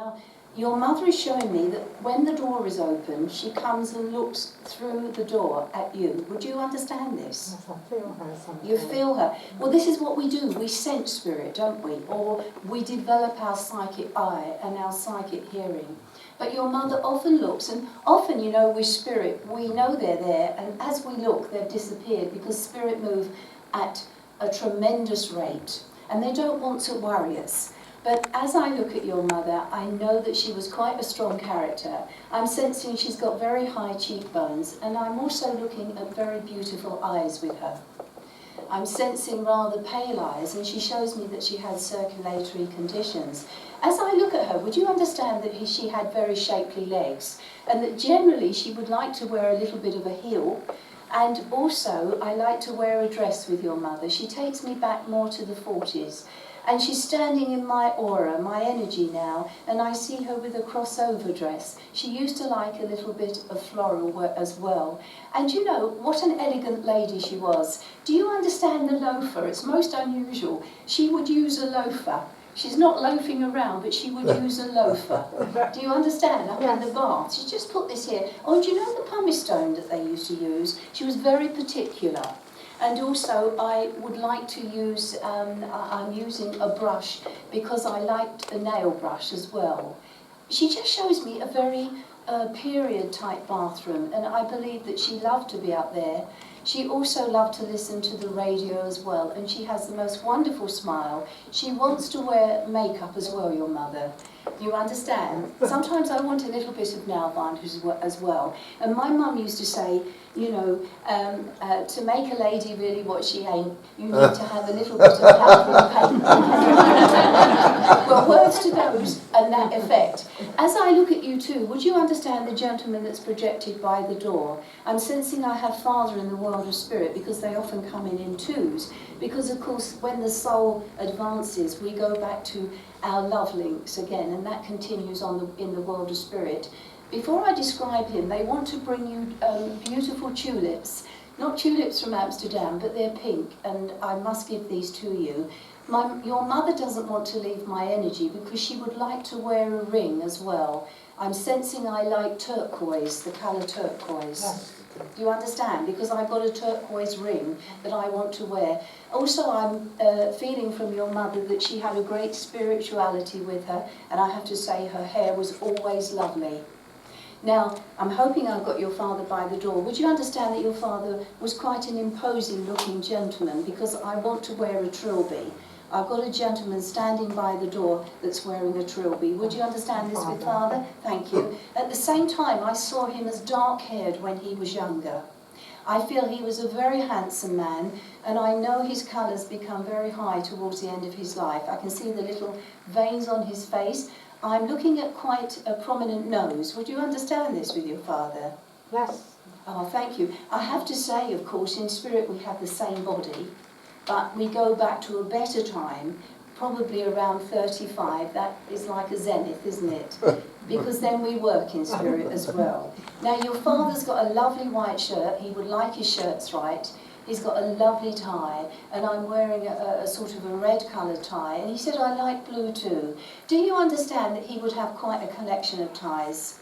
Now, your mother is showing me that when the door is open, she comes and looks through the door at you. Would you understand this? Yes, I feel her sometimes. You feel her. Well, this is what we do. We sense spirit, don't we? Or we develop our psychic eye and our psychic hearing. But your mother often looks, and often, you know, with spirit, we know they're there, and as we look, they've disappeared because spirit move at a tremendous rate, and they don't want to worry us. But as I look at your mother, I know that she was quite a strong character. I'm sensing she's got very high cheekbones, and I'm also looking at very beautiful eyes with her. I'm sensing rather pale eyes, and she shows me that she has circulatory conditions. As I look at her, would you understand that she had very shapely legs, and that generally she would like to wear a little bit of a heel? And also, I like to wear a dress with your mother. She takes me back more to the 40s. And she's standing in my aura, my energy now, and I see her with a crossover dress. She used to like a little bit of floral as well. And you know, what an elegant lady she was. Do you understand the loafer? It's most unusual. She would use a loafer. She's not loafing around, but she would use a loafer. Do you understand? Up in the bath. She just put this here. Oh, and do you know the pumice stone that they used to use? She was very particular. And also, I would like to use, I'm using a brush because I liked a nail brush as well. She just shows me a very period type bathroom, and I believe that she loved to be up there. She also loved to listen to the radio as well, and she has the most wonderful smile. She wants to wear makeup as well, your mother. You understand? Sometimes I want a little bit of nail varnish as well. And my mum used to say, you know, to make a lady really what she ain't, you need to have a little bit of powder and paint. Well, words to those and that effect. As I look at you too, would you understand the gentleman that's projected by the door? I'm sensing I have Father in the world of spirit because they often come in twos. Because of course, when the soul advances, we go back to our love links again, and that continues on in the world of spirit. Before I describe him, they want to bring you beautiful tulips. Not tulips from Amsterdam, but they're pink, and I must give these to you. Your mother doesn't want to leave my energy because she would like to wear a ring as well. I'm sensing I like turquoise, the colour turquoise. Yes. Do you understand? Because I've got a turquoise ring that I want to wear. Also, I'm feeling from your mother that she had a great spirituality with her, and I have to say her hair was always lovely. Now, I'm hoping I've got your father by the door. Would you understand that your father was quite an imposing looking gentleman, because I want to wear a trilby. I've got a gentleman standing by the door that's wearing a trilby. Would you understand this with Father? Thank you. At the same time, I saw him as dark-haired when he was younger. I feel he was a very handsome man, and I know his colours become very high towards the end of his life. I can see the little veins on his face. I'm looking at quite a prominent nose. Would you understand this with your father? Yes. Oh, thank you. I have to say, of course, in spirit we have the same body, but we go back to a better time, probably around 35. That is like a zenith, isn't it? Because then we work in spirit as well. Now, your father's got a lovely white shirt. He would like his shirts right. He's got a lovely tie, and I'm wearing a sort of a red coloured tie. And he said, I like blue too. Do you understand that he would have quite a collection of ties?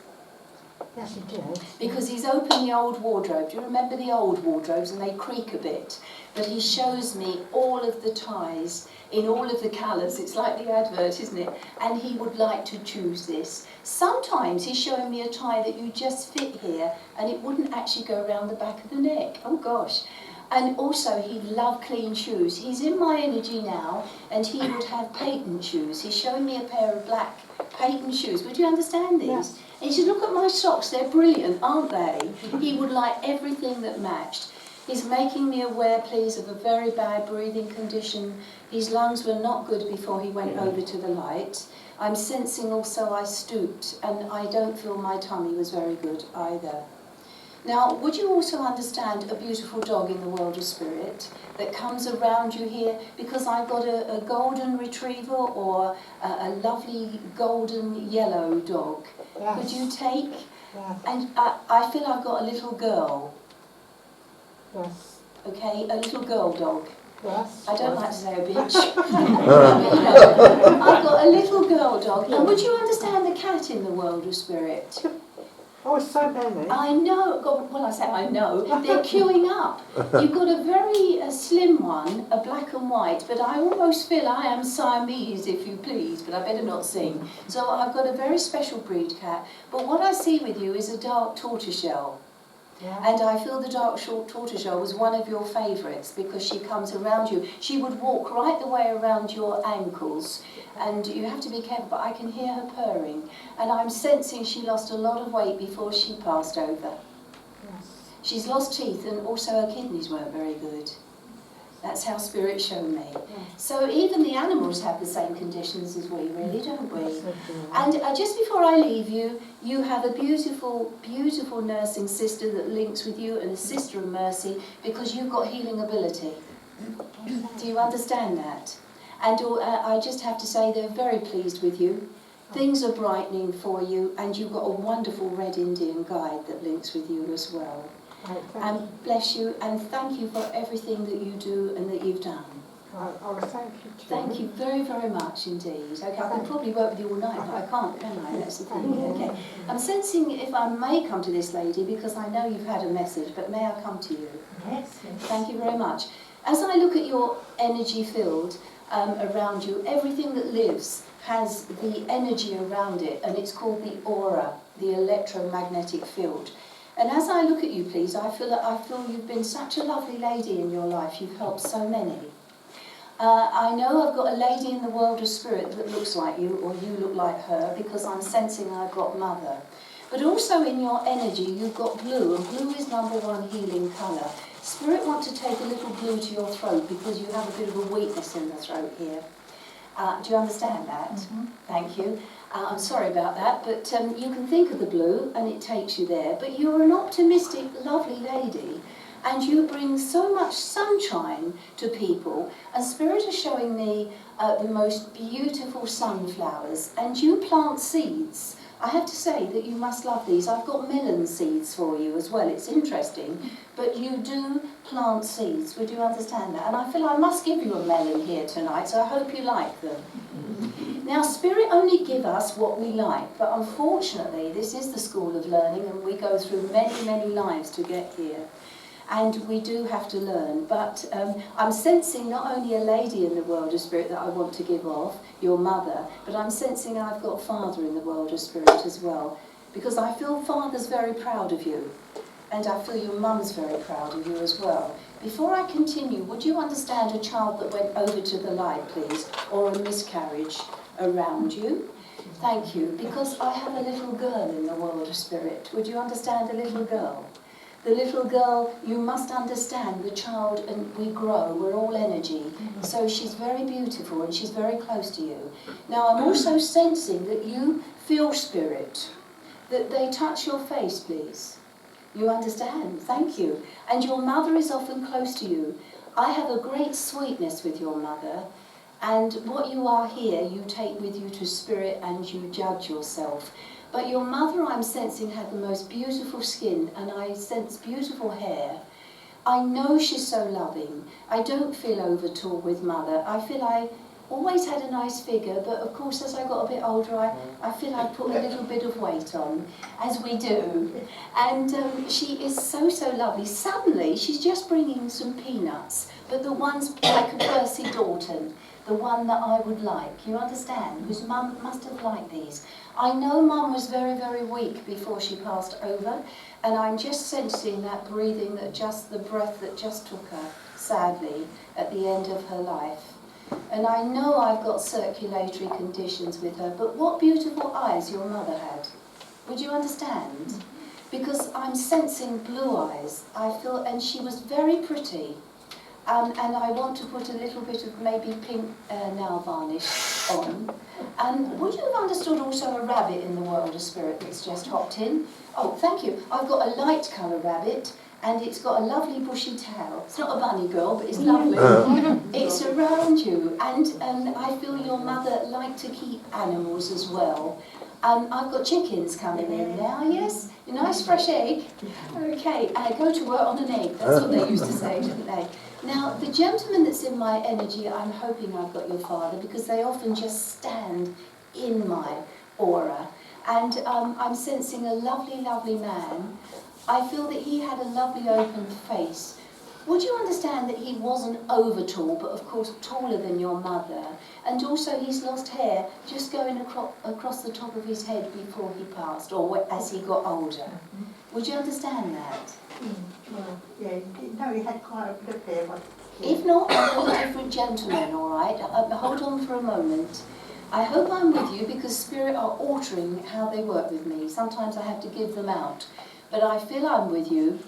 Yes, he did. Because he's opened the old wardrobe. Do you remember the old wardrobes? And they creak a bit. But he shows me all of the ties in all of the colours. It's like the advert, isn't it? And he would like to choose this. Sometimes he's showing me a tie that you just fit here, and it wouldn't actually go around the back of the neck. Oh gosh. And also, he loved clean shoes. He's in my energy now, and he would have patent shoes. He's showing me a pair of black patent shoes. Would you understand these? Yes. And he said, look at my socks, they're brilliant, aren't they? He would like everything that matched. He's making me aware, please, of a very bad breathing condition. His lungs were not good before he went over to the light. I'm sensing also I stooped, and I don't feel my tummy was very good either. Now, would you also understand a beautiful dog in the world of spirit that comes around you here? Because I've got a golden retriever or a lovely golden yellow dog. Yes. Could you take? Yes. And I feel I've got a little girl. Yes. Okay, a little girl dog. Yes. I don't like to say a bitch. I've got a little girl dog. Now, would you understand the cat in the world of spirit? Oh, so many. I know. God, well, I say I know. They're queuing up. You've got a very slim one, a black and white, but I almost feel I am Siamese, if you please, but I better not sing. So I've got a very special breed cat. But what I see with you is a dark tortoiseshell. Yeah. And I feel the dark short tortoiseshell was one of your favourites because she comes around you. She would walk right the way around your ankles, and you have to be careful, but I can hear her purring. And I'm sensing she lost a lot of weight before she passed over. Yes. She's lost teeth, and also her kidneys weren't very good. That's how Spirit showed me. Yes. So even the animals have the same conditions as we, really, don't we? Yes, they do. And just before I leave you, you have a beautiful, beautiful nursing sister that links with you, and a sister of mercy, because you've got healing ability. Do you understand that? And I just have to say they're very pleased with you. Things are brightening for you, and you've got a wonderful Red Indian guide that links with you as well. Right, thank And bless you, and thank you for everything that you do and that you've done. Right, oh, thank you too. Thank you very, very much indeed. Okay, I could probably work with you all night, but I can't, can I? That's the thing. Okay. I'm sensing if I may come to this lady, because I know you've had a message, but may I come to you? Yes, yes. Thank you very much. As I look at your energy field around you, everything that lives has the energy around it, and it's called the aura, the electromagnetic field. And as I look at you, please, I feel you've been such a lovely lady in your life. You've helped so many. I know I've got a lady in the world of spirit that looks like you, or you look like her, because I'm sensing I've got mother. But also in your energy, you've got blue, and blue is #1 healing colour. Spirit want to take a little blue to your throat because you have a bit of a weakness in the throat here. Do you understand that? Mm-hmm. Thank you. I'm sorry about that, but you can think of the blue and it takes you there. But you're an optimistic, lovely lady, and you bring so much sunshine to people. And Spirit is showing me the most beautiful sunflowers, and you plant seeds. I have to say that you must love these. I've got melon seeds for you as well. It's interesting, but you do plant seeds. Would you understand that? And I feel I must give you a melon here tonight, so I hope you like them. Now, Spirit only give us what we like, but unfortunately, this is the school of learning, and we go through many, many lives to get here. And we do have to learn, but I'm sensing not only a lady in the world of spirit that I want to give off, your mother, but I'm sensing I've got Father in the world of spirit as well, because I feel Father's very proud of you, and I feel your mum's very proud of you as well. Before I continue, would you understand a child that went over to the light, please, or a miscarriage around you? Thank you, because I have a little girl in the world of spirit. Would you understand a little girl? The little girl, you must understand, the child, and we grow, we're all energy. So she's very beautiful and she's very close to you. Now I'm also sensing that you feel Spirit, that they touch your face, please. You understand? Thank you. And your mother is often close to you. I have a great sweetness with your mother, and what you are here, you take with you to Spirit and you judge yourself. But your mother, I'm sensing, had the most beautiful skin, and I sense beautiful hair. I know she's so loving. I don't feel over tall with mother. I feel I always had a nice figure, but of course as I got a bit older, I feel I put a little bit of weight on, as we do. And she is so, so lovely. Suddenly, she's just bringing some peanuts, but the ones like a Percy Dalton, the one that I would like, you understand, whose mum must have liked these. I know Mum was very, very weak before she passed over, and I'm just sensing that breathing, that just the breath that just took her, sadly, at the end of her life. And I know I've got circulatory conditions with her, but what beautiful eyes your mother had. Would you understand? Because I'm sensing blue eyes, I feel, and she was very pretty. And I want to put a little bit of maybe pink nail varnish on. And would you have understood also a rabbit in the world of spirit that's just hopped in? Oh, thank you. I've got a light colour rabbit, and it's got a lovely bushy tail. It's not a bunny girl, but it's lovely. It's around you, and I feel your mother liked to keep animals as well. I've got chickens coming in now, yes? A nice fresh egg. Okay, go to work on an egg. That's what they used to say, didn't they? Now, the gentleman that's in my energy, I'm hoping I've got your father, because they often just stand in my aura. And I'm sensing a lovely, lovely man. I feel that he had a lovely open face. Would you understand that he wasn't over tall, but of course taller than your mother? And also he's lost hair just going across the top of his head before he passed, or as he got older. Would you understand that? Well, yeah, no, he had quite a bit of hair. If not, I've got a different gentleman, all right? Hold on for a moment. I hope I'm with you, because Spirit are altering how they work with me. Sometimes I have to give them out. But I feel I'm with you.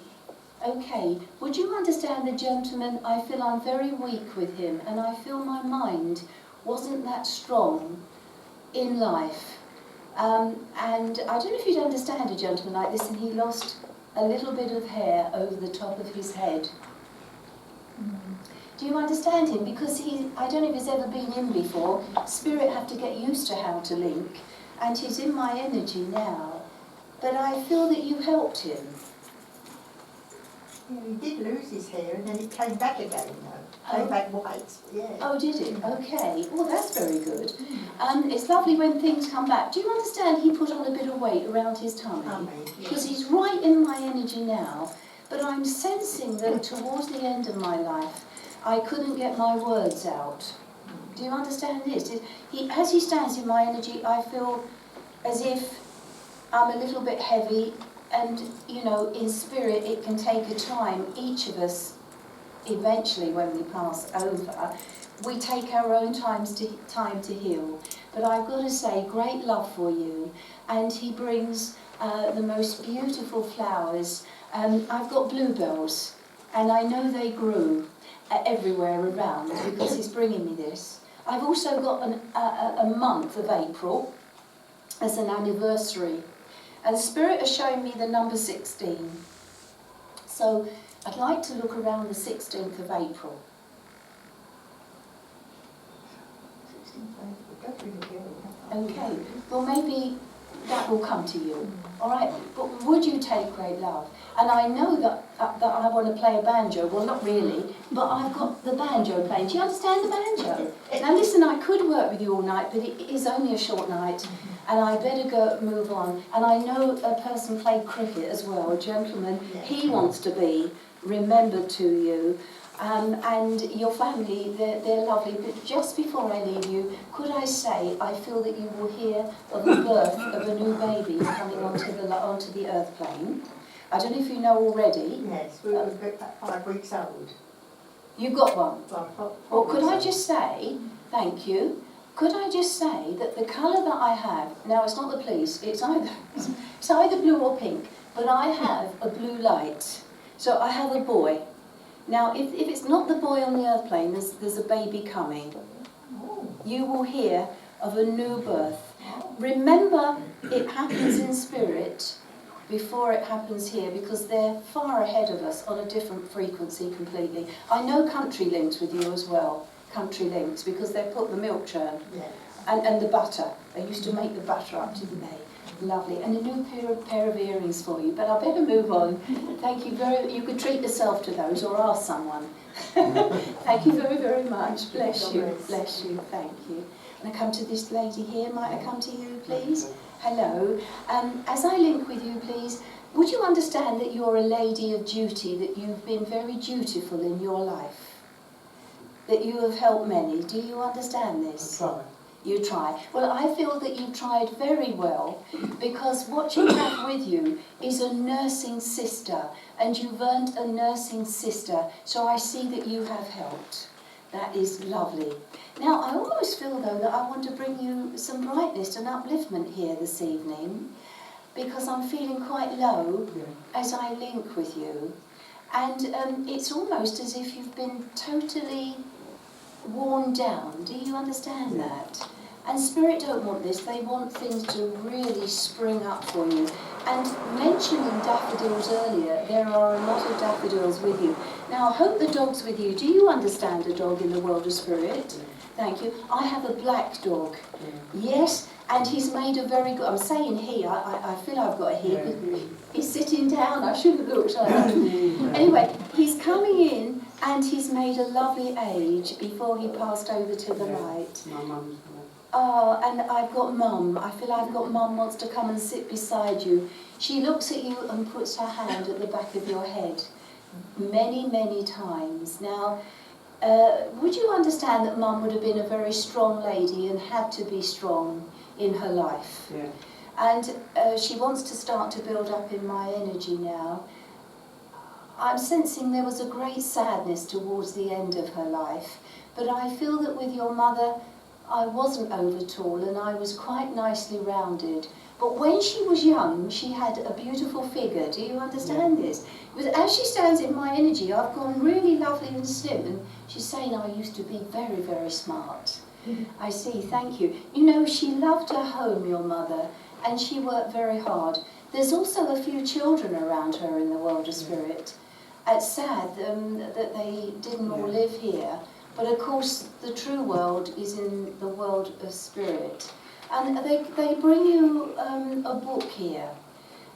Okay, would you understand the gentleman? I feel I'm very weak with him, and I feel my mind wasn't that strong in life. And I don't know if you'd understand a gentleman like this, and he lost a little bit of hair over the top of his head. Do you understand him? Because I don't know if he's ever been in before. Spirit have to get used to how to link, and he's in my energy now. But I feel that you helped him. Yeah, he did lose his hair and then it came back again, though. Came back white, yeah. Oh, did it? Okay. Well, that's very good. It's lovely when things come back. Do you understand he put on a bit of weight around his tummy? Because he's right in my energy now. But I'm sensing that towards the end of my life, I couldn't get my words out. Do you understand this? As he stands in my energy, I feel as if I'm a little bit heavy. And, you know, in spirit, it can take a time. Each of us, eventually, when we pass over, we take our own time to heal. But I've got to say, great love for you. And he brings the most beautiful flowers. I've got bluebells, and I know they grew everywhere around because he's bringing me this. I've also got a month of April as an anniversary. And Spirit is showing me the number 16. So I'd like to look around the 16th of April. Okay, well maybe that will come to you. All right, but would you take great love? And I know that I want to play a banjo. Well, not really, but I've got the banjo playing. Do you understand the banjo? Now listen, I could work with you all night, but it is only a short night. And I better go move on. And I know a person played cricket as well, a gentleman. He wants to be remembered to you. And your family, they're lovely. But just before I leave you, could I say, I feel that you will hear of the birth of a new baby coming onto the earth plane. I don't know if you know already. Yes, we were about 5 weeks old. You got one? Well, could I just say, thank you, could I just say that the colour that I have, now it's not the police, it's either blue or pink, but I have a blue light. So I have a boy. Now, if it's not the boy on the earth plane, there's a baby coming. You will hear of a new birth. Remember, it happens in spirit before it happens here, because they're far ahead of us on a different frequency completely. I know Country links with you as well. Country links, because they put the milk churn and the butter. They used to make the butter up, didn't they? Lovely. And a new pair of earrings for you. But I better move on. Thank you you could treat yourself to those or ask someone. Thank you very, very much. Bless you. Bless you. Thank you. And I come to this lady here. Might I come to you, please? Hello. As I link with you, please, would you understand that you're a lady of duty, that you've been very dutiful in your life? That you have helped many. Do you understand this? I try. You try. Well, I feel that you've tried very well, because what you have with you is a nursing sister, and you've earned a nursing sister, so I see that you have helped. That is lovely. Now, I almost feel, though, that I want to bring you some brightness and upliftment here this evening, because I'm feeling quite low as I link with you. And it's almost as if you've been totally worn down. Do you understand that? And Spirit don't want this. They want things to really spring up for you. And mentioning daffodils earlier, there are a lot of daffodils with you. Now, I hope the dog's with you. Do you understand a dog in the world of Spirit? Thank you. I have a black dog. Yes, And he's made a very good, I'm saying he, I feel I've got a he. He's sitting down, I shouldn't look like that. Anyway, he's coming in and he's made a lovely age before he passed over to the light. My mum's Oh, and I've got Mum. I feel I've got Mum wants to come and sit beside you. She looks at you and puts her hand at the back of your head many, many times. Now, would you understand that Mum would have been a very strong lady and had to be strong in her life? Yeah. And she wants to start to build up in my energy now. I'm sensing there was a great sadness towards the end of her life, but I feel that with your mother, I wasn't over tall and I was quite nicely rounded. But when she was young, she had a beautiful figure. Do you understand this? But as she stands in my energy, I've gone really lovely and slim, and she's saying I used to be very, very smart. I see, thank you. You know, she loved her home, your mother, and she worked very hard. There's also a few children around her in the world of spirit. It's sad that they didn't all live here, but of course the true world is in the world of spirit. And they bring you a book here,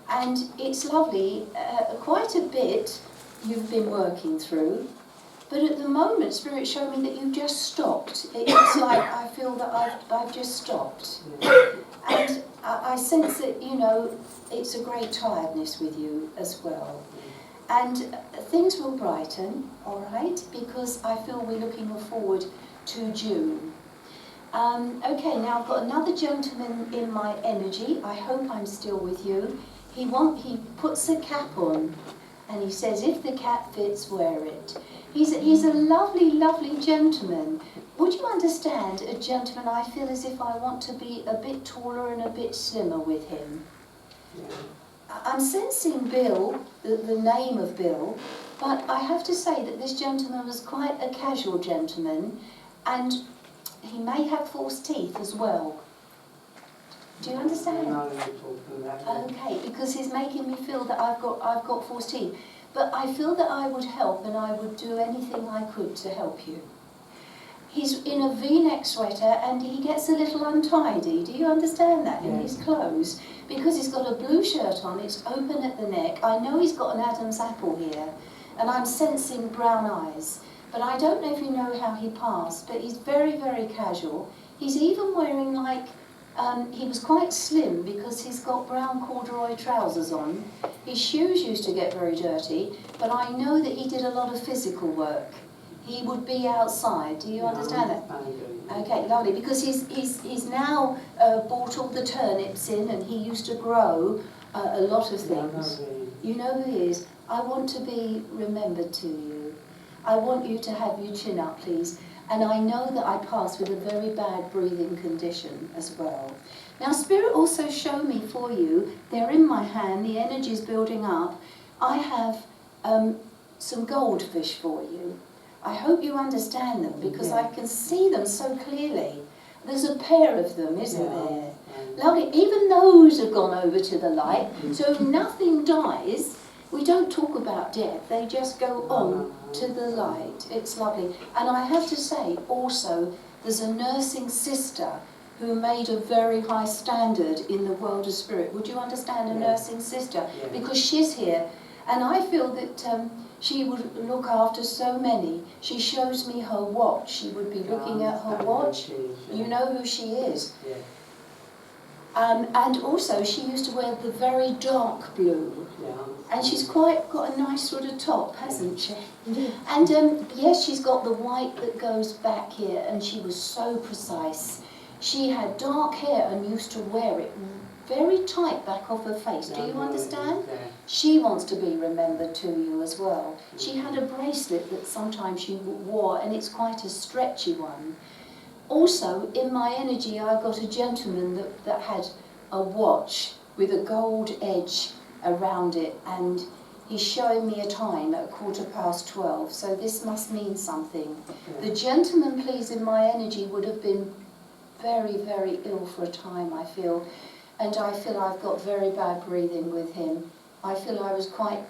and it's lovely, quite a bit you've been working through, but at the moment Spirit showed me that you've just stopped. It's like I feel that I've just stopped. And I sense that, you know, it's a great tiredness with you as well. And things will brighten, all right, because I feel we're looking forward to June. Okay, now I've got another gentleman in my energy. I hope I'm still with you. He puts a cap on, and he says, if the cap fits, wear it. He's a lovely, lovely gentleman. Would you understand a gentleman? I feel as if I want to be a bit taller and a bit slimmer with him. I'm sensing Bill, the name of Bill, but I have to say that this gentleman was quite a casual gentleman, and he may have false teeth as well. Do you understand? Okay, because he's making me feel that I've got false teeth. But I feel that I would help, and I would do anything I could to help you. He's in a V-neck sweater and he gets a little untidy. Do you understand that? In his clothes? Because he's got a blue shirt on, it's open at the neck. I know he's got an Adam's apple here, and I'm sensing brown eyes. But I don't know if you know how he passed, but he's very, very casual. He's even wearing like, he was quite slim because he's got brown corduroy trousers on. His shoes used to get very dirty, but I know that he did a lot of physical work. He would be outside. Do you understand that? Okay, lovely. Because he's now bought all the turnips in, and he used to grow a lot of things. You know who he is? I want to be remembered to you. I want you to have your chin up, please. And I know that I pass with a very bad breathing condition as well. Now, Spirit also showed me for you, they're in my hand, the energy's building up. I have some goldfish for you. I hope you understand them, because I can see them so clearly. There's a pair of them, isn't there? Lovely. Even those have gone over to the light, so nothing dies. We don't talk about death, they just go on to the light. It's lovely. And I have to say, also, there's a nursing sister who made a very high standard in the world of spirit. Would you understand a nursing sister? Because she's here, and I feel that she would look after so many. She shows me her watch. She would be looking at her watch. You know who she is. And also, she used to wear the very dark blue. And she's quite got a nice sort of top, hasn't she? And yes, she's got the white that goes back here, and she was so precise. She had dark hair and used to wear it very tight back off her face. Do you understand? She wants to be remembered to you as well. She had a bracelet that sometimes she wore, and it's quite a stretchy one. Also, in my energy, I got a gentleman that had a watch with a gold edge around it, and he's showing me a time at 12:15, so this must mean something. The gentleman, please, in my energy would have been very, very ill for a time, I feel, and I feel I've got very bad breathing with him. I feel I was quite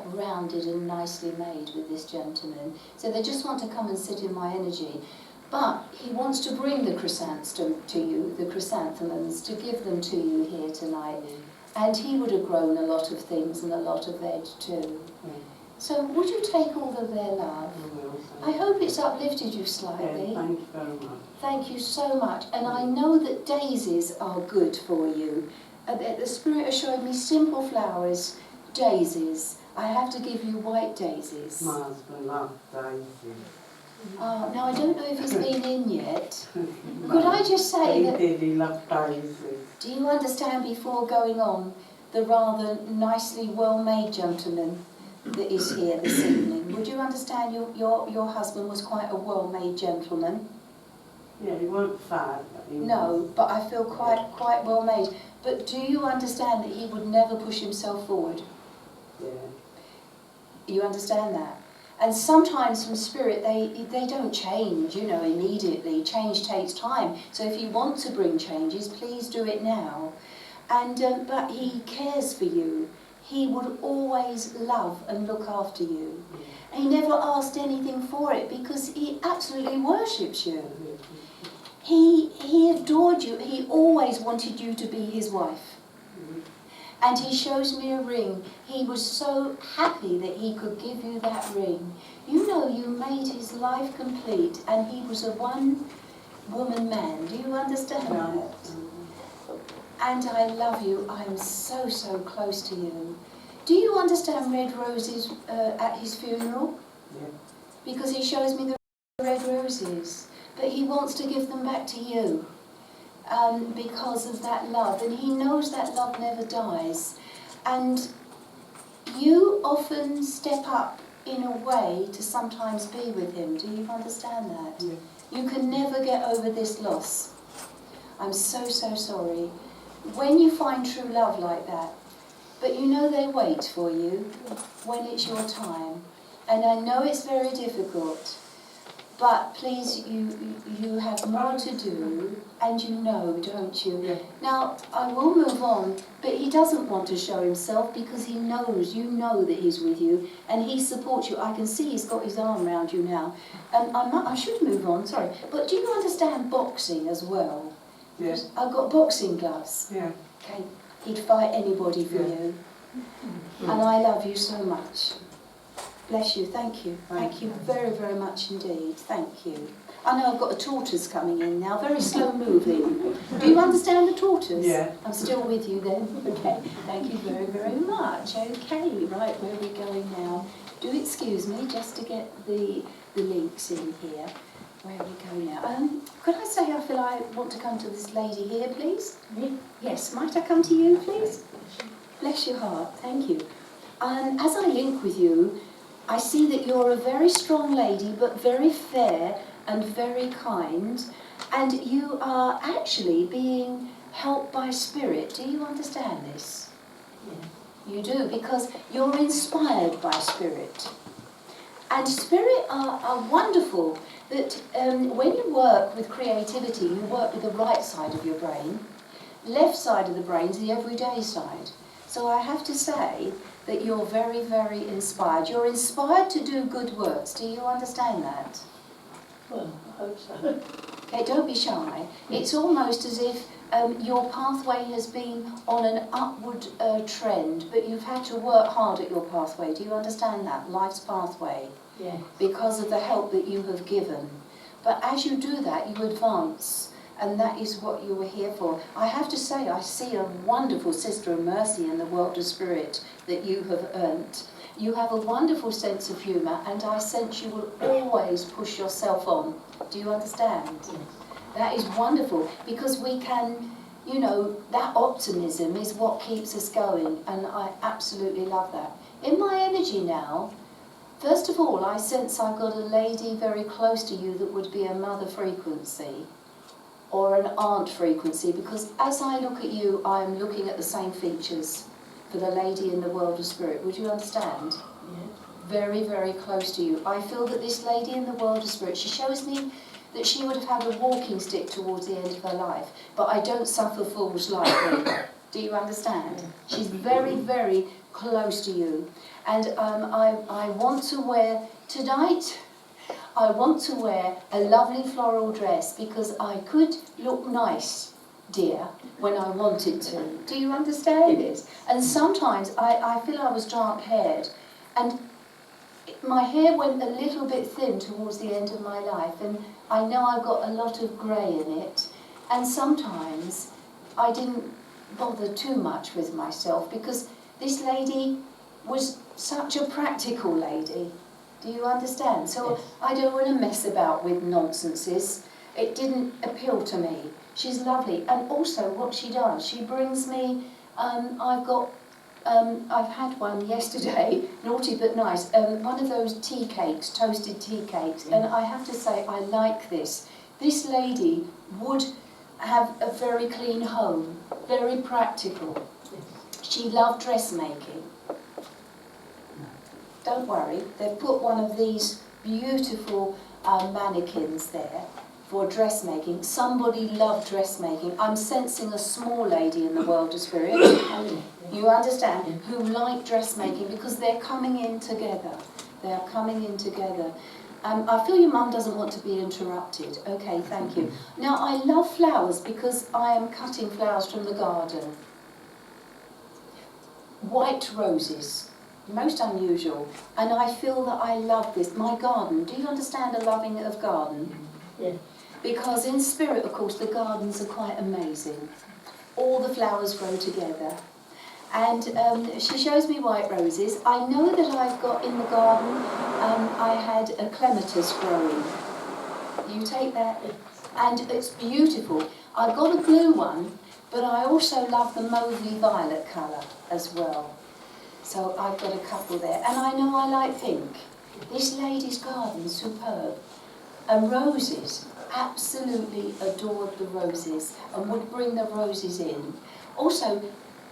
rounded and nicely made with this gentleman. So they just want to come and sit in my energy. But he wants to bring the chrysanthemum to you, the chrysanthemums, to give them to you here tonight. And he would have grown a lot of things and a lot of veg too. So would you take all of their love? I hope it's uplifted you slightly. Yeah, thank you very much. Thank you so much. And I know that daisies are good for you. The Spirit has showed me simple flowers, daisies. I have to give you white daisies. My husband loves daisies. Now I don't know if he's been in yet. Could I just say that... He loved daisies. Do you understand, before going on, the rather nicely well-made gentleman that is here this evening? Would you understand your husband was quite a well-made gentleman? Yeah, he wasn't fat. But he No, but I feel quite well-made. But do you understand that he would never push himself forward? Yeah. You understand that? And sometimes from Spirit, they don't change, you know, immediately. Change takes time. So if you want to bring changes, please do it now. And but he cares for you. He would always love and look after you. And he never asked anything for it because he absolutely worships you. He adored you. He always wanted you to be his wife. And he shows me a ring. He was so happy that he could give you that ring. You know, you made his life complete, and he was a one-woman man. Do you understand that? And I love you. I'm so, so close to you. Do you understand red roses at his funeral? Yeah. Because he shows me the red roses. But he wants to give them back to you. Because of that love, and he knows that love never dies. And you often step up in a way to sometimes be with him. Do you understand that? Yeah. You can never get over this loss. I'm so, so sorry. When you find true love like that, but you know they wait for you when it's your time. And I know it's very difficult. But please, you have more to do, and you know, don't you? Yeah. Now, I will move on, but he doesn't want to show himself because he knows, you know that he's with you, and he supports you. I can see he's got his arm around you now. I should move on, sorry. But do you understand boxing as well? Yes. I've got boxing gloves. Yeah. Okay, he'd fight anybody for you. And I love you so much. Bless you, thank you. Thank you very, very much indeed. Thank you. I know I've got a tortoise coming in now, very slow moving. Do you understand the tortoise? Yeah. I'm still with you then. Okay, thank you very, very much. Okay, right, where are we going now? Do excuse me, just to get the links in here. Where are we going now? Could I say I feel I want to come to this lady here, please? Yes, might I come to you, please? Bless your heart, thank you. As I link with you, I see that you're a very strong lady, but very fair and very kind, and you are actually being helped by Spirit. Do you understand this? Yeah. You do, because you're inspired by Spirit. And Spirit are wonderful, that when you work with creativity, you work with the right side of your brain. Left side of the brain is the everyday side. So I have to say that you're very, very inspired. You're inspired to do good works. Do you understand that? Well, I hope so. Okay, don't be shy. It's almost as if your pathway has been on an upward trend, but you've had to work hard at your pathway. Do you understand that? Life's pathway. Yeah. Because of the help that you have given. But as you do that, you advance. And that is what you were here for. I have to say, I see a wonderful sister of mercy in the world of spirit that you have earned. You have a wonderful sense of humour, and I sense you will always push yourself on. Do you understand? Yes. That is wonderful, because we can, you know, that optimism is what keeps us going, and I absolutely love that. In my energy now, first of all, I sense I've got a lady very close to you that would be a mother frequency, or an aunt frequency, because as I look at you, I am looking at the same features for the lady in the world of spirit. Would you understand? Yeah. Very, very close to you. I feel that this lady in the world of spirit, she shows me that she would have had a walking stick towards the end of her life, but I don't suffer fools lightly. Do you understand? She's very, very close to you. And I want to wear, tonight, I want to wear a lovely floral dress because I could look nice, dear, when I wanted to. Do you understand this? And sometimes I feel I was dark-haired, and my hair went a little bit thin towards the end of my life, and I know I got a lot of grey in it, and sometimes I didn't bother too much with myself because this lady was such a practical lady. Do you understand? So Yes. I don't want to mess about with nonsenses. It didn't appeal to me. She's lovely, and also what she does, she brings me, I've had one yesterday, naughty but nice, one of those tea cakes, toasted tea cakes, and I have to say I like this. This lady would have a very clean home, very practical. She loved dressmaking. Don't worry, they've put one of these beautiful mannequins there for dressmaking. Somebody loved dressmaking. I'm sensing a small lady in the world of spirit. You understand? Who like dressmaking because they're coming in together. They are coming in together. I feel your mum doesn't want to be interrupted. Okay, thank you. Now, I love flowers because I am cutting flowers from the garden. White roses, most unusual. And I feel that I love this. My garden, do you understand a loving of garden? Yeah. Because in spirit, of course, the gardens are quite amazing. All the flowers grow together. And she shows me white roses. I know that I've got in the garden, I had a clematis growing. You take that? And it's beautiful. I've got a blue one, but I also love the mauvey violet colour as well. So I've got a couple there. And I know I like pink. This lady's garden's superb. And roses, absolutely adored the roses and would bring the roses in. Also,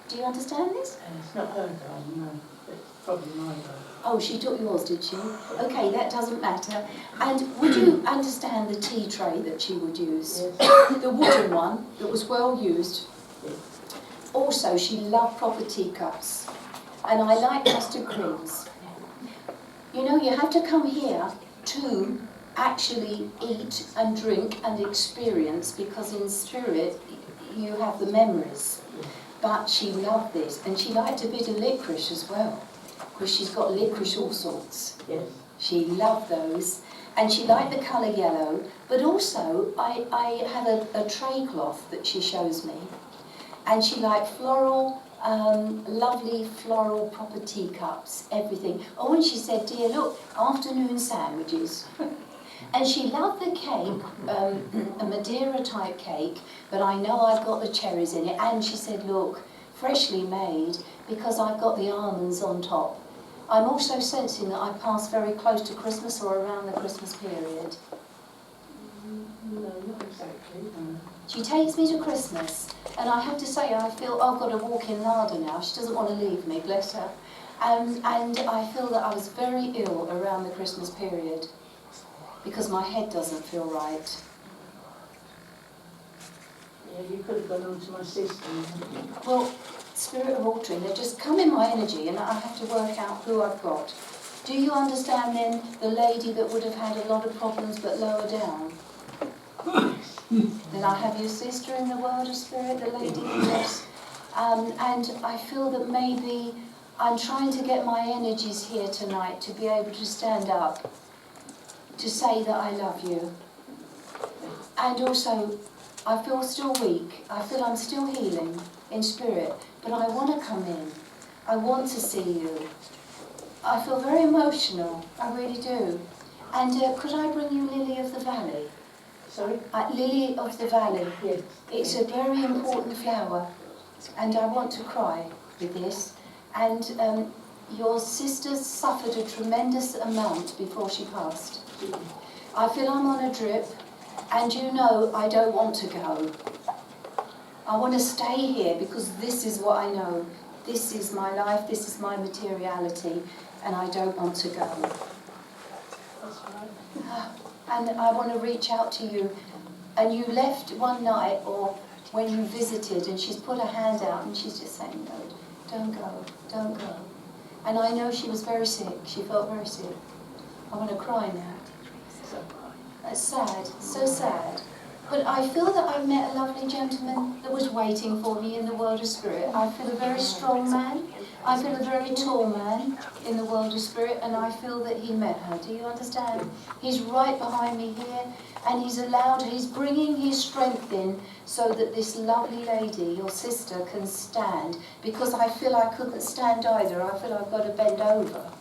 do you understand this? It's not her garden, no. It's probably my garden. Oh, she took yours, did she? Okay, that doesn't matter. And would you understand the tea tray that she would use? Yes. The wooden one that was well used. Yes. Also, she loved proper teacups. And I like custard creams. You know, you have to come here to actually eat and drink and experience, because in spirit you have the memories. But she loved this, and she liked a bit of licorice as well, because she's got licorice all sorts. Yes. She loved those, and she liked the colour yellow, but also I have a tray cloth that she shows me, and she liked floral, lovely floral proper teacups, everything. Oh, and she said, dear, look, afternoon sandwiches. And she loved the cake, a Madeira type cake, but I know I've got the cherries in it. And she said, look, freshly made, because I've got the almonds on top. I'm also sensing that I pass very close to Christmas or around the Christmas period. No, not exactly. No. She takes me to Christmas, and I have to say, I feel I've got a walk-in larder now. She doesn't want to leave me, bless her. And I feel that I was very ill around the Christmas period, because my head doesn't feel right. Yeah, you could have gone on to my sister. Well, spirit of altering, they just come in my energy, and I have to work out who I've got. Do you understand then the lady that would have had a lot of problems but lower down? Then I have your sister in the world of spirit, the lady who lives. And I feel that maybe I'm trying to get my energies here tonight to be able to stand up, to say that I love you. And also, I feel still weak. I feel I'm still healing in spirit, but I want to come in. I want to see you. I feel very emotional. I really do. And could I bring you Lily of the Valley? Sorry? Lily of the Valley. Yes. It's a very important flower, and I want to cry with this. And your sister suffered a tremendous amount before she passed. I feel I'm on a drip, and you know I don't want to go. I want to stay here because this is what I know. This is my life, this is my materiality, and I don't want to go. That's right. And I want to reach out to you. And you left one night, or when you visited, and she's put her hand out and she's just saying, no, don't go, don't go. And I know she was very sick. She felt very sick. I want to cry now. So kind. That's sad, so sad. But I feel that I've met a lovely gentleman that was waiting for me in the world of spirit. I feel a very strong man. I feel a very tall man in the world of spirit, and I feel that he met her. Do you understand? He's right behind me here, and he's bringing his strength in so that this lovely lady, your sister, can stand, because I feel I couldn't stand either. I feel I've got to bend over.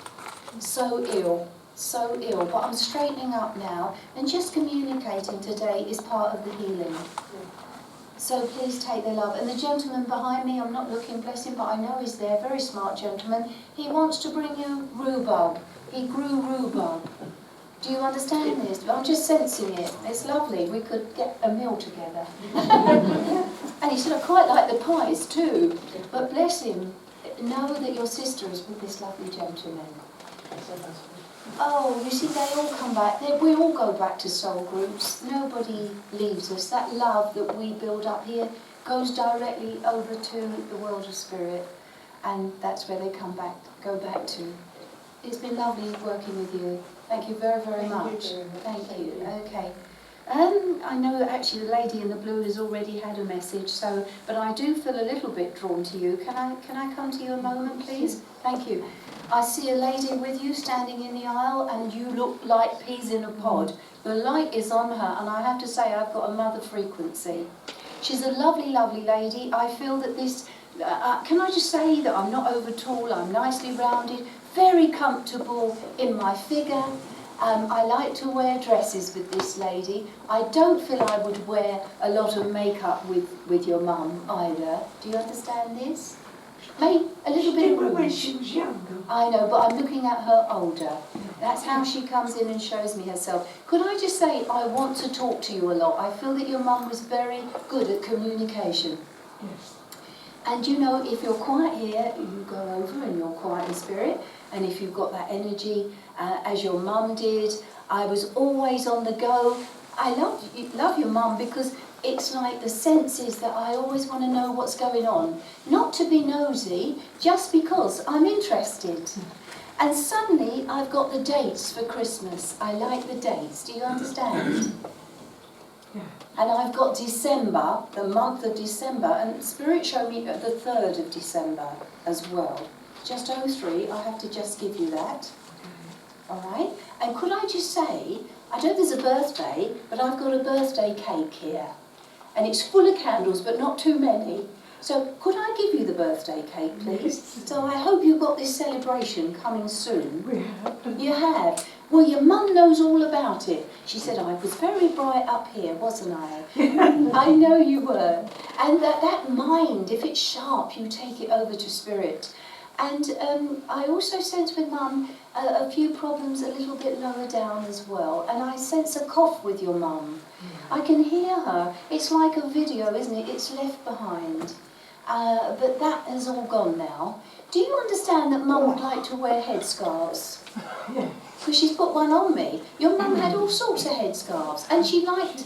So ill. So ill, but I'm straightening up now, and just communicating today is part of the healing. So please take their love. And the gentleman behind me, I'm not looking, bless him, but I know he's there, very smart gentleman. He wants to bring you rhubarb. He grew rhubarb. Do you understand this? I'm just sensing it. It's lovely. We could get a meal together. And he said, I quite like the pies too. But bless him, know that your sister is with this lovely gentleman. That's her husband. Oh, you see, they all come back. We all go back to soul groups. Nobody leaves us. That love that we build up here goes directly over to the world of spirit, and that's where they go back to. It's been lovely working with you. Thank you very, very much. Thank you. Okay. I know that actually the lady in the blue has already had a message, but I do feel a little bit drawn to you. Can I come to you a moment, please? Thank you. I see a lady with you standing in the aisle, and you look like peas in a pod. The light is on her, and I have to say I've got a mother frequency. She's a lovely, lovely lady. I feel that this, can I just say that I'm not over tall, I'm nicely rounded, very comfortable in my figure. I like to wear dresses with this lady. I don't feel I would wear a lot of makeup with your mum either. Do you understand this? Maybe a little bit When rouge. she was younger. I know, but I'm looking at her older. That's how she comes in and shows me herself. Could I just say, I want to talk to you a lot. I feel that your mum was very good at communication. Yes. And you know, if you're quiet here, you go over and you're quiet in spirit. And if you've got that energy, as your mum did, I was always on the go. I love your mum because it's like the senses that I always want to know what's going on. Not to be nosy, just because I'm interested. And suddenly I've got the dates for Christmas. I like the dates. Do you understand? Yeah. And I've got December, the month of December, and Spirit showed me the 3rd of December as well. Just 03, I have to just give you that. All right? And could I just say, I know there's a birthday, but I've got a birthday cake here. And it's full of candles, but not too many. So could I give you the birthday cake, please? So I hope you've got this celebration coming soon. We have. You have? Well, your mum knows all about it. She said, I was very bright up here, wasn't I? I know you were. And that mind, if it's sharp, you take it over to spirit. And I also sense with Mum a few problems a little bit lower down as well. And I sense a cough with your mum. I can hear her. It's like a video, isn't it? It's left behind. But that has all gone now. Do you understand that Mum would like to wear headscarves? Yeah. Because she's put one on me. Your mum had all sorts of headscarves. And she liked...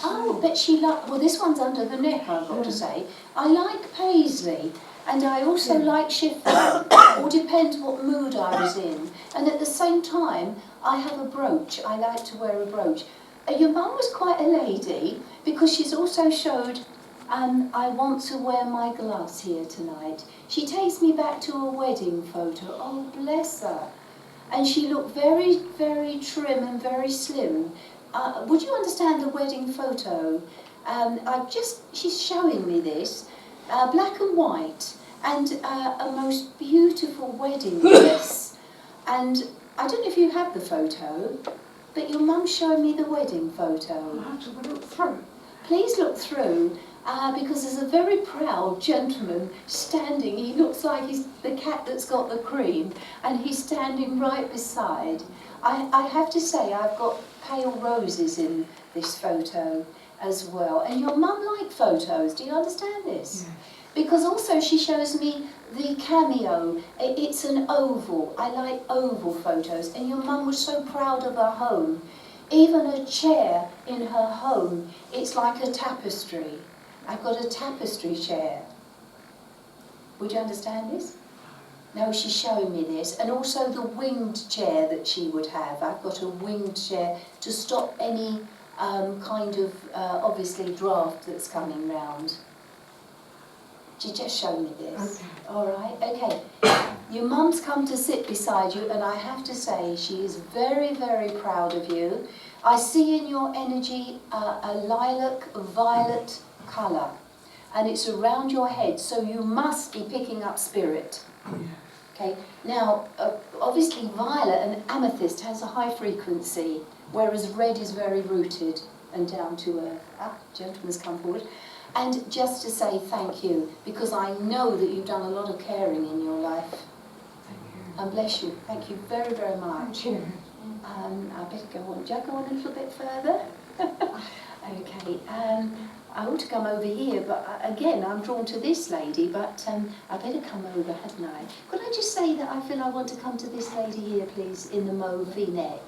Oh, but she liked... Well, this one's under the neck, I've got to say. I like paisley. And I also like chiffon. All depends what mood I was in. And at the same time, I have a brooch. I like to wear a brooch. Your mum was quite a lady, because she's also showed, I want to wear my gloves here tonight. She takes me back to a wedding photo. Oh, bless her. And she looked very, very trim and very slim. Would you understand the wedding photo? She's showing me this. Black and white, and a most beautiful wedding dress. And I don't know if you have the photo, but your mum showed me the wedding photo. I'll have to look through. Please look through, because there's a very proud gentleman standing. He looks like he's the cat that's got the cream, and he's standing right beside. I have to say, I've got pale roses in this photo as well. And your mum liked photos, do you understand this? Yeah. Because also she shows me the cameo. It's an oval. I like oval photos. And your mum was so proud of her home. Even a chair in her home, it's like a tapestry. I've got a tapestry chair. Would you understand this? No, she's showing me this. And also the winged chair that she would have. I've got a winged chair to stop any kind of, obviously, draft that's coming round. She just showed me this. Okay. All right, okay. Your mum's come to sit beside you, and I have to say she is very, very proud of you. I see in your energy a lilac violet colour, and it's around your head, so you must be picking up spirit. Okay. Now, obviously, violet and amethyst has a high frequency, whereas red is very rooted and down to earth. Gentleman's come forward. And just to say thank you, because I know that you've done a lot of caring in your life. Thank you. And bless you. Thank you very, very much. Thank you. I better go on. Do I go on a little bit further? Okay. I ought to come over here, but again, I'm drawn to this lady, but I better come over, hadn't I? Could I just say that I feel I want to come to this lady here, please, in the mauve V-neck?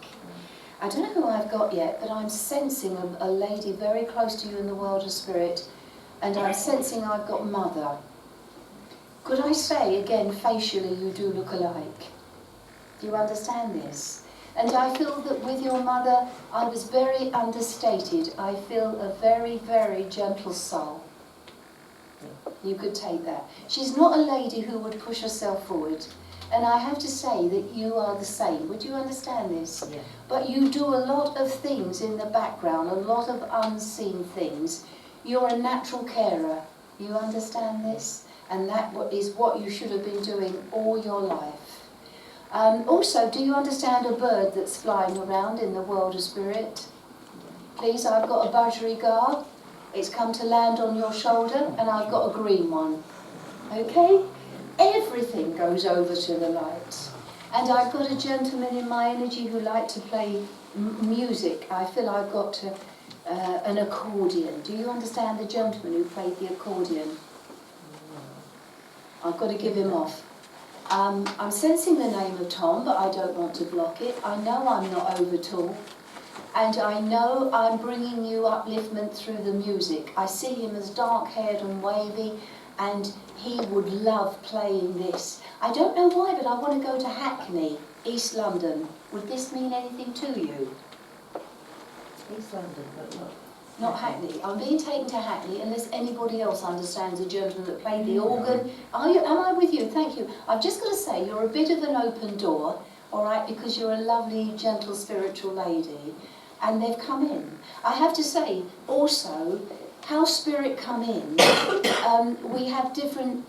I don't know who I've got yet, but I'm sensing a lady very close to you in the world of spirit, and I'm sensing I've got mother. Could I say, again, facially, you do look alike? Do you understand this? And I feel that with your mother, I was very understated. I feel a very, very gentle soul. You could take that. She's not a lady who would push herself forward. And I have to say that you are the same. Would you understand this? Yeah. But you do a lot of things in the background, a lot of unseen things. You're a natural carer. You understand this? And that is what you should have been doing all your life. Also, do you understand a bird that's flying around in the world of spirit? Please, I've got a budgerigar. It's come to land on your shoulder, and I've got a green one. Okay? Everything goes over to the light. And I've got a gentleman in my energy who likes to play music. I feel I've got an accordion. Do you understand the gentleman who played the accordion? I've got to give him off. I'm sensing the name of Tom, but I don't want to block it. I know I'm not over tall. And I know I'm bringing you upliftment through the music. I see him as dark-haired and wavy, and he would love playing this. I don't know why, but I want to go to Hackney, East London. Would this mean anything to you? East London, but not. Not Hackney. I'm being taken to Hackney unless anybody else understands the gentleman that played the organ. Am I with you? Thank you. I've just got to say, you're a bit of an open door, all right, because you're a lovely, gentle, spiritual lady. And they've come in. I have to say, also, how spirit come in, we have different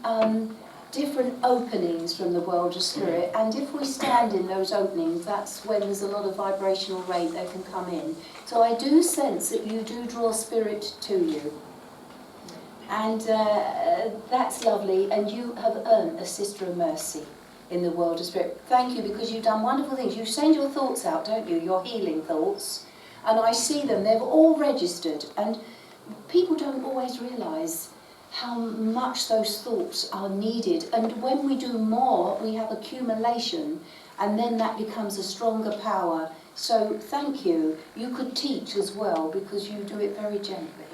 openings from the world of spirit, and if we stand in those openings, that's when there's a lot of vibrational rate that can come in. So I do sense that you do draw spirit to you. And that's lovely, and you have earned a Sister of Mercy in the world of spirit. Thank you, because you've done wonderful things. You send your thoughts out, don't you? Your healing thoughts. And I see them, they've all registered. And people don't always realise how much those thoughts are needed. And when we do more, we have accumulation, and then that becomes a stronger power. So thank you. You could teach as well, because you do it very gently.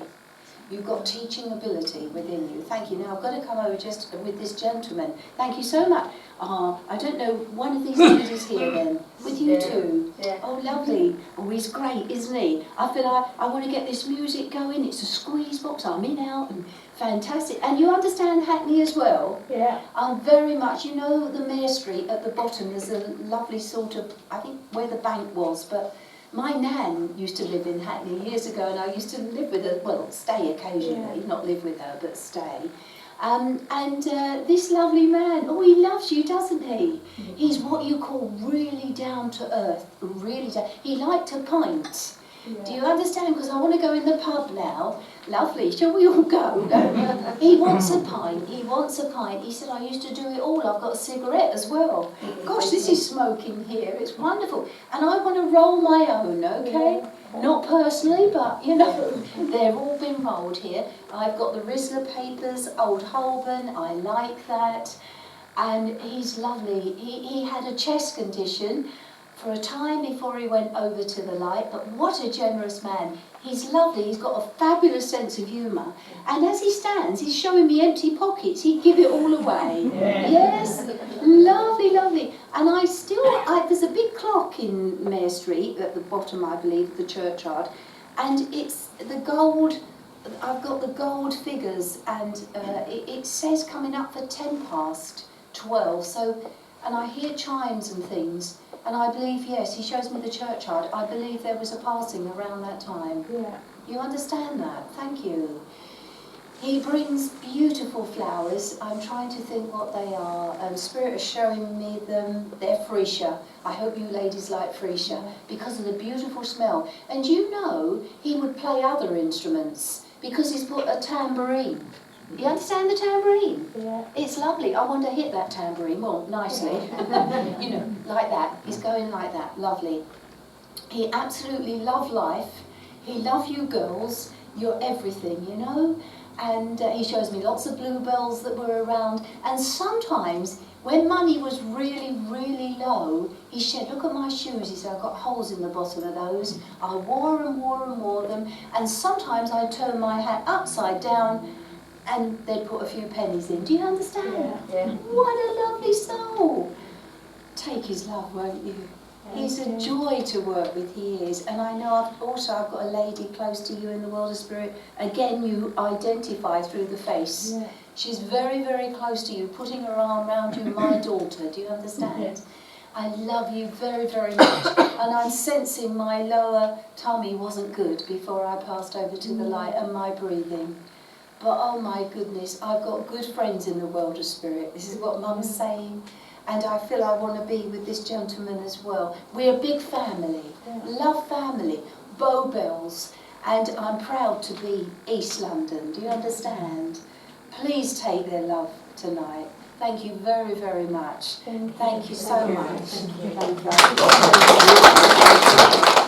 You've got teaching ability within you. Thank you. Now I've got to come over just with this gentleman. Thank you so much. I don't know, one of these ladies here then, with you too. Yeah. Oh, lovely. Oh, he's great, isn't he? I feel I want to get this music going. It's a squeeze box. I'm in, out, and fantastic. And you understand Hackney as well? Yeah. Very much. You know the Mayor Street at the bottom, there's a lovely sort of, I think where the bank was, but my nan used to live in Hackney years ago, and I used to live with her, well, stay occasionally, not live with her, but stay. This lovely man, oh, he loves you, doesn't he? He's what you call really down to earth, really down. He liked a pint. Yeah. Do you understand? Because I want to go in the pub now. Lovely, shall we all go? He wants a pint, he wants a pint. He said, I used to do it all, I've got a cigarette as well. Gosh, this is smoking here, it's wonderful. And I want to roll my own, okay? Not personally, but, you know, they've all been rolled here. I've got the Rizzler papers, Old Holborn, I like that. And he's lovely. He had a chest condition. for a time before he went over to the light, but what a generous man. He's lovely, he's got a fabulous sense of humour, and as he stands, he's showing me empty pockets. He'd give it all away. Yes, lovely, lovely. And there's a big clock in Mayor Street, at the bottom, I believe, of the churchyard, and it's the gold, I've got the gold figures, and it says coming up for 12, so, and I hear chimes and things, and I believe, yes, he shows me the churchyard, I believe there was a passing around that time. Yeah. You understand that? Thank you. He brings beautiful flowers. I'm trying to think what they are. Spirit is showing me them. They're freesia. I hope you ladies like freesia because of the beautiful smell. And you know, he would play other instruments because he's got a tambourine. You understand the tambourine? Yeah. It's lovely. I want to hit that tambourine, well, nicely. You know, like that. He's going like that. Lovely. He absolutely loved life. He loved you girls. You're everything, you know. And he shows me lots of bluebells that were around. And sometimes, when money was really, really low, he said, look at my shoes. He said, I've got holes in the bottom of those. I wore them. And sometimes I'd turn my hat upside down and they'd put a few pennies in. Do you understand? Yeah. What a lovely soul. Take his love, won't you? He's a joy to work with, he is. And I know I've got a lady close to you in the world of spirit. Again, you identify through the face. Yeah. She's very, very close to you, putting her arm around you, my daughter. Do you understand? Yeah. I love you very, very much. And I'm sensing my lower tummy wasn't good before I passed over to the light, and my breathing. But oh my goodness, I've got good friends in the world of spirit. This is what Mum's saying. And I feel I want to be with this gentleman as well. We're a big family, love family, Bow Bells, and I'm proud to be East London. Do you understand? Please take their love tonight. Thank you very, very much. Thank you so much. Thank you.